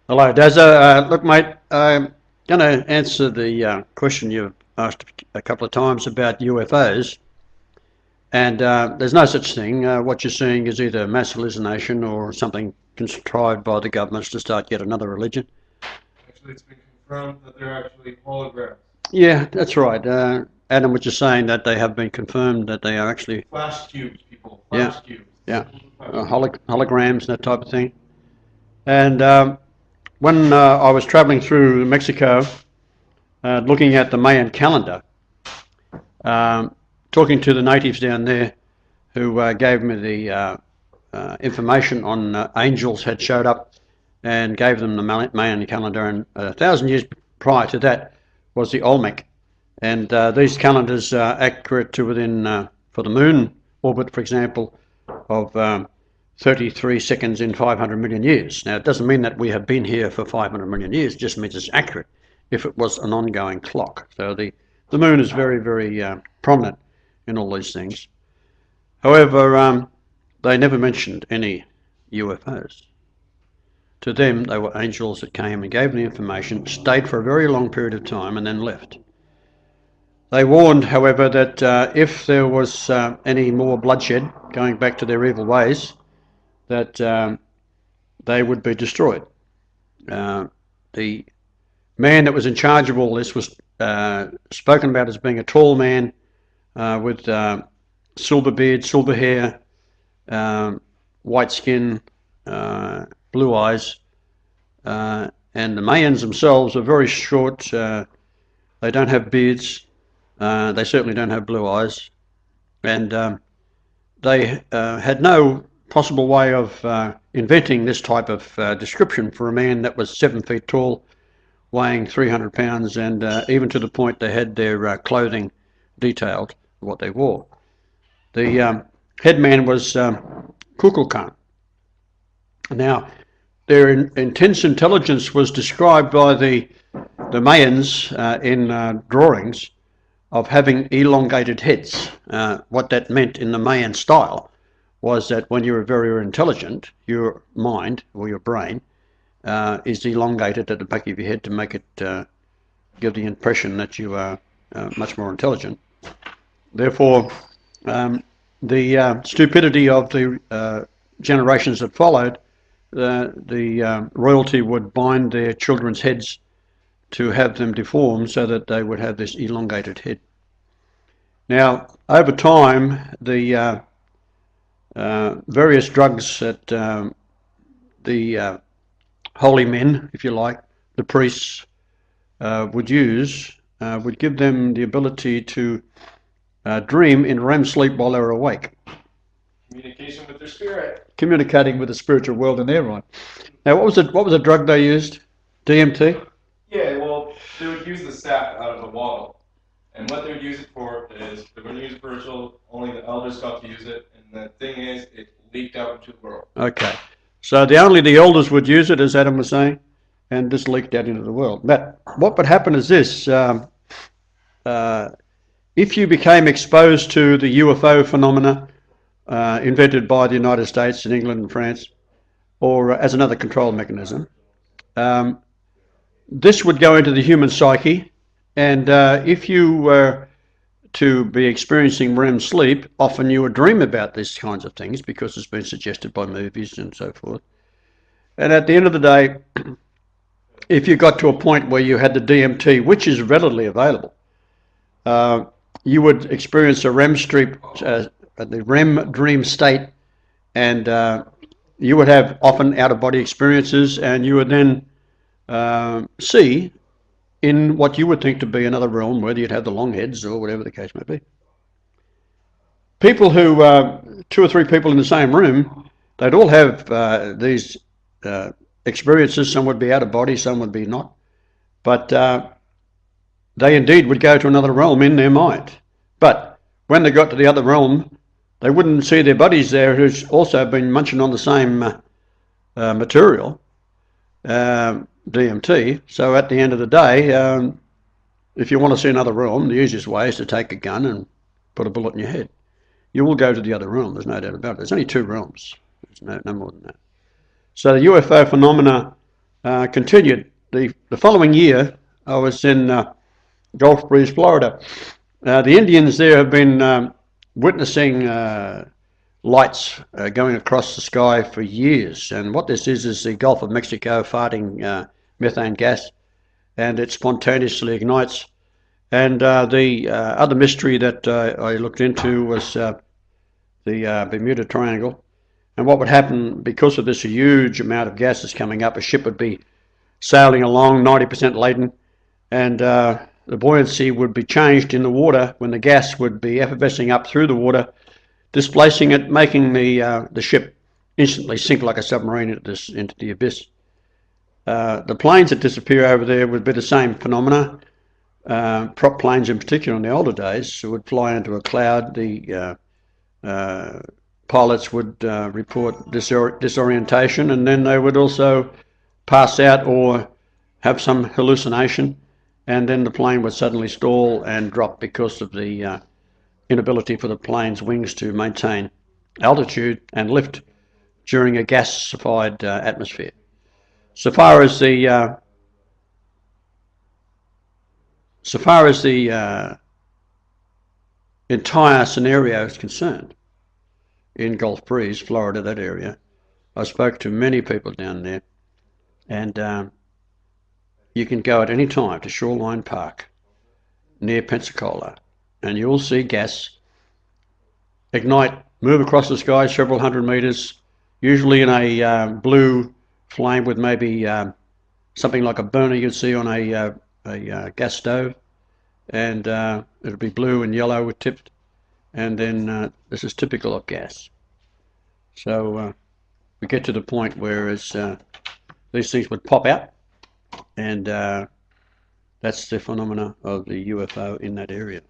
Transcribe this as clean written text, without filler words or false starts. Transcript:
Hello, Dazza. Look, mate, I'm going to answer the question you've asked a couple of times about UFOs. And there's no such thing. What you're seeing is either mass hallucination or something contrived by the governments to start yet another religion. Actually, it's been confirmed that they're actually holograms. Yeah, that's right. Adam was just saying that they have been confirmed that they are actually, Flash cubes, people. yeah, Flash cubes. yeah, Flash cubes. holograms and that type of thing. And when I was traveling through Mexico, looking at the Mayan calendar, um, talking to the natives down there who gave me the information on angels had showed up and gave them the Mayan calendar, and 1,000 years prior to that was the Olmec. And these calendars are accurate to within, for the moon orbit, for example, of 33 seconds in 500 million years. Now, it doesn't mean that we have been here for 500 million years, it just means it's accurate if it was an ongoing clock. So the moon is very, very prominent in all these things. However, they never mentioned any UFOs. To them, they were angels that came and gave them the information, stayed for a very long period of time, and then left. They warned, however, that if there was any more bloodshed going back to their evil ways, that they would be destroyed. The man that was in charge of all this was spoken about as being a tall man with silver beard, silver hair, white skin, blue eyes, and the Mayans themselves are very short. They don't have beards. They certainly don't have blue eyes, and they had no possible way of inventing this type of description for a man that was 7 feet tall, weighing 300 pounds, and even to the point they had their clothing detailed, what they wore. The head man was Kukulkan. Now, their intense intelligence was described by the Mayans in drawings of having elongated heads. What that meant in the Mayan style was that when you were very intelligent, your mind or your brain is elongated at the back of your head to make it give the impression that you are much more intelligent. Therefore, the stupidity of the generations that followed, the royalty would bind their children's heads to have them deformed so that they would have this elongated head. Now, over time, the various drugs that the holy men, if you like, the priests would use, would give them the ability to dream in REM sleep while they were awake. Communication with their spirit. Communicating with the spiritual world in their mind. Now, what was the drug they used? DMT? Yeah, well, they would use the sap out of the wattle. And what they would use it for is they wouldn't use it for ritual, only the elders got to use it. And the thing is, it leaked out into the world. Okay. So only the elders would use it, as Adam was saying, and this leaked out into the world. But what would happen is this. If you became exposed to the UFO phenomena invented by the United States and England and France, or as another control mechanism, this would go into the human psyche, and if you were to be experiencing REM sleep, often you would dream about these kinds of things because it's been suggested by movies and so forth. And at the end of the day, if you got to a point where you had the DMT, which is readily available, you would experience a the REM dream state, and you would have often out-of-body experiences, and you would then see in what you would think to be another realm, whether you'd have the long heads or whatever the case may be. People who, two or three people in the same room, they'd all have these experiences. Some would be out of body, some would be not. But they indeed would go to another realm in their mind. But when they got to the other realm, they wouldn't see their buddies there who's also been munching on the same material, DMT. So at the end of the day, if you want to see another realm, the easiest way is to take a gun and put a bullet in your head. You will go to the other realm, there's no doubt about it. There's only two realms, there's no more than that. So the UFO phenomena continued. The following year, I was in Gulf Breeze, Florida. The Indians there have been witnessing lights going across the sky for years, and what this is the Gulf of Mexico farting methane gas, and it spontaneously ignites. And the other mystery that I looked into was the Bermuda Triangle, and what would happen because of this huge amount of gases coming up. A ship would be sailing along 90% laden, and the buoyancy would be changed in the water when the gas would be effervescing up through the water, displacing it, making the ship instantly sink like a submarine into the abyss. The planes that disappear over there would be the same phenomena. Prop planes in particular in the older days would fly into a cloud. The pilots would report disorientation, and then they would also pass out or have some hallucination, and then the plane would suddenly stall and drop because of the inability for the plane's wings to maintain altitude and lift during a gasified atmosphere. So far as the entire scenario is concerned, in Gulf Breeze, Florida, that area, I spoke to many people down there, and you can go at any time to Shoreline Park near Pensacola, and you'll see gas ignite, move across the sky several hundred meters, usually in a blue flame with maybe something like a burner you'd see on a gas stove, and it'll be blue and yellow tipped, and then this is typical of gas. So we get to the point where these things would pop out, and that's the phenomena of the UFO in that area.